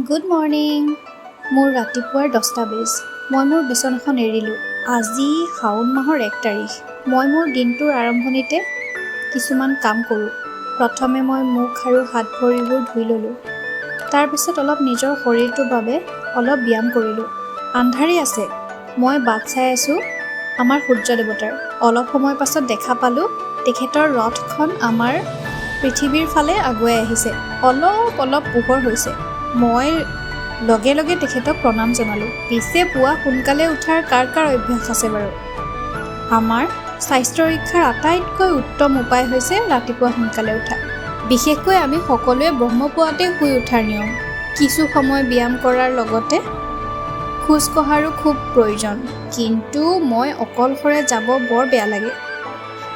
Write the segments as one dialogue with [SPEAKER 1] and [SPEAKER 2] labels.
[SPEAKER 1] Good morning. মোৰ ৰাতিপুৱাৰ 10টা বেজ। মই মোৰ বিচনাখন এৰিলোঁ। আজি শাওণ মাহৰ 1 তাৰিখ। মই মোৰ দিনটোৰ আৰম্ভণিতে কিছুমান কাম কৰোঁ। প্ৰথমে মই মুখ আৰু হাত ভৰিবোৰ ধুই ল'লোঁ। তাৰপিছত অলপ নিজৰ শৰীৰটোৰ বাবে অলপ ব্যায়াম কৰিলোঁ। আন্ধাৰে আছে। মই বাট চাই আছোঁ আমাৰ সূৰ্য দেৱতাৰ। অলপ সময় পাছত দেখা পালোঁ তেখেতৰ ৰথখন আমাৰ পৃথিৱীৰ ফালে আগুৱাই আহিছে। অলপ পোহৰ হৈছে। মই লগে লগে তেখেতক প্ৰণাম জনালোঁ। পিছে পুৱা সোনকালে উঠাৰ কাৰ অভ্যাস আছে বাৰু? আমাৰ স্বাস্থ্য ৰক্ষাৰ আটাইতকৈ উত্তম উপায় হৈছে ৰাতিপুৱা সোনকালে উঠা। বিশেষকৈ আমি সকলোৱে ব্ৰহ্মপুৱাতে শুই উঠাৰ নিয়ম। কিছু সময় ব্যায়াম কৰাৰ লগতে খোজ কঢ়াৰো খুব প্ৰয়োজন। কিন্তু মই অকলশৰে যাব বৰ বেয়া লাগে।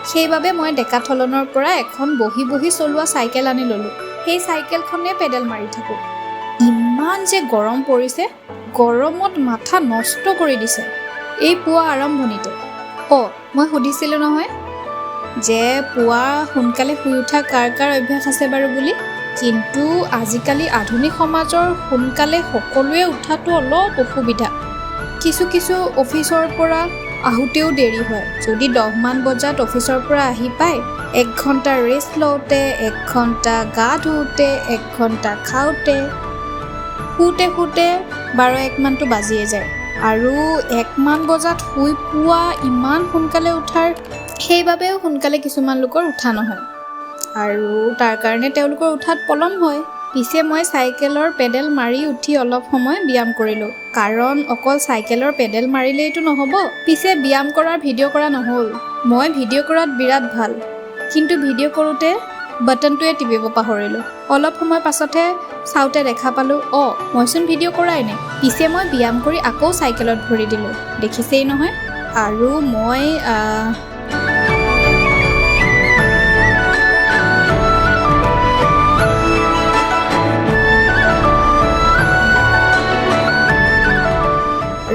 [SPEAKER 1] সেইবাবে মই ডেকাথলনৰ পৰা এখন বহি চলোৱা চাইকেল আনি ল'লোঁ। সেই চাইকেলখনে পেডেল মাৰি থাকোঁ। ইমান যে গৰম পৰিছে, গৰমত মাথা নষ্ট কৰি দিছে এই পুৱা আৰম্ভণিতে। মই সুধিছিলোঁ নহয় যে পুৱা সোনকালে শুই উঠা কাৰ অভ্যাস আছে বাৰু বুলি। কিন্তু আজিকালি আধুনিক সমাজৰ সোনকালে সকলোৱে উঠাটো অলপ অসুবিধা। কিছু অফিচৰ পৰা আহোঁতেও দেৰি হয়। যদি 10 মান বজাত অফিচৰ পৰা আহি পায়, 1 ঘণ্টা ৰেষ্ট লওঁতে, 1 ঘণ্টা গা ধুওঁতে, 1 ঘণ্টা খাওঁতে, শুওঁতে 12-1 মানটো বাজিয়ে যায়। আৰু 1 মান বজাত শুই পুৱা ইমান সোনকালে উঠাৰ সেইবাবেও সোনকালে কিছুমান লোকৰ উঠা নহয় আৰু তাৰ কাৰণে তেওঁলোকৰ উঠাত পলম হয়। পিছে মই চাইকেলৰ পেডেল মাৰি উঠি অলপ সময় ব্যায়াম কৰিলোঁ। কাৰণ অকল চাইকেলৰ পেডেল মাৰিলেইতো নহ'ব। পিছে ব্যায়াম কৰাৰ ভিডিঅ' কৰা নহ'ল। মই ভিডিঅ' কৰাত বিৰাট ভাল, কিন্তু ভিডিঅ' কৰোঁতে বাটনটোৱে টিপিব পাহৰিলোঁ। অলপ সময় পাছতহে চাওঁতে দেখা পালোঁ মইচোন ভিডিঅ' কৰাই নাই। পিছে মই ব্যায়াম কৰি আকৌ চাইকেলত ভৰি দিলোঁ। দেখিছেই নহয়। আৰু মই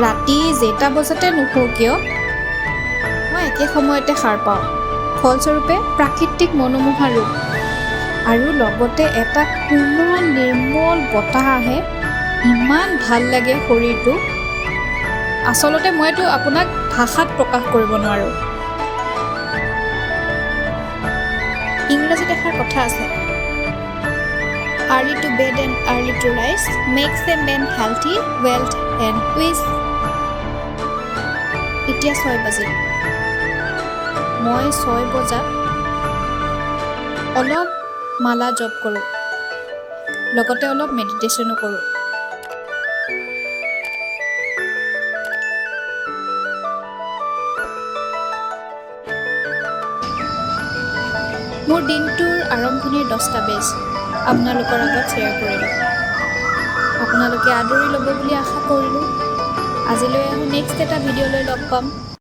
[SPEAKER 1] ৰাতি যেটা বজাতে নুশুও কিয়, মই একে সময়তে সাৰ পাওঁ। ফলস্বৰূপে প্ৰাকৃতিক মনোমোহা ৰূপ আৰু লগতে এটা কোমল নিৰ্মল বতাহ আহে। ইমান ভাল লাগে শৰীৰটো। আচলতে মইতো আপোনাক ভাষাত প্ৰকাশ কৰিব নোৱাৰোঁ। ইংৰাজীত এষাৰ কথা আছে, early to bed and early to rise makes a man healthy, wealth and wise. এতিয়া 6 বাজিল। মই 6 বজাত অলপ মালা জপ কৰোঁ, লগতে অলপ মেডিটেশ্যনো কৰোঁ। মোৰ দিনটোৰ আৰম্ভণিৰ 10টা বেজ আপোনালোকৰ আগত শ্বেয়াৰ কৰিলোঁ। আপোনালোকে আদৰি ল'ব বুলি আশা কৰিলোঁ। আজিলৈ নেক্সট এটা ভিডিঅ'লৈ লগ পাম।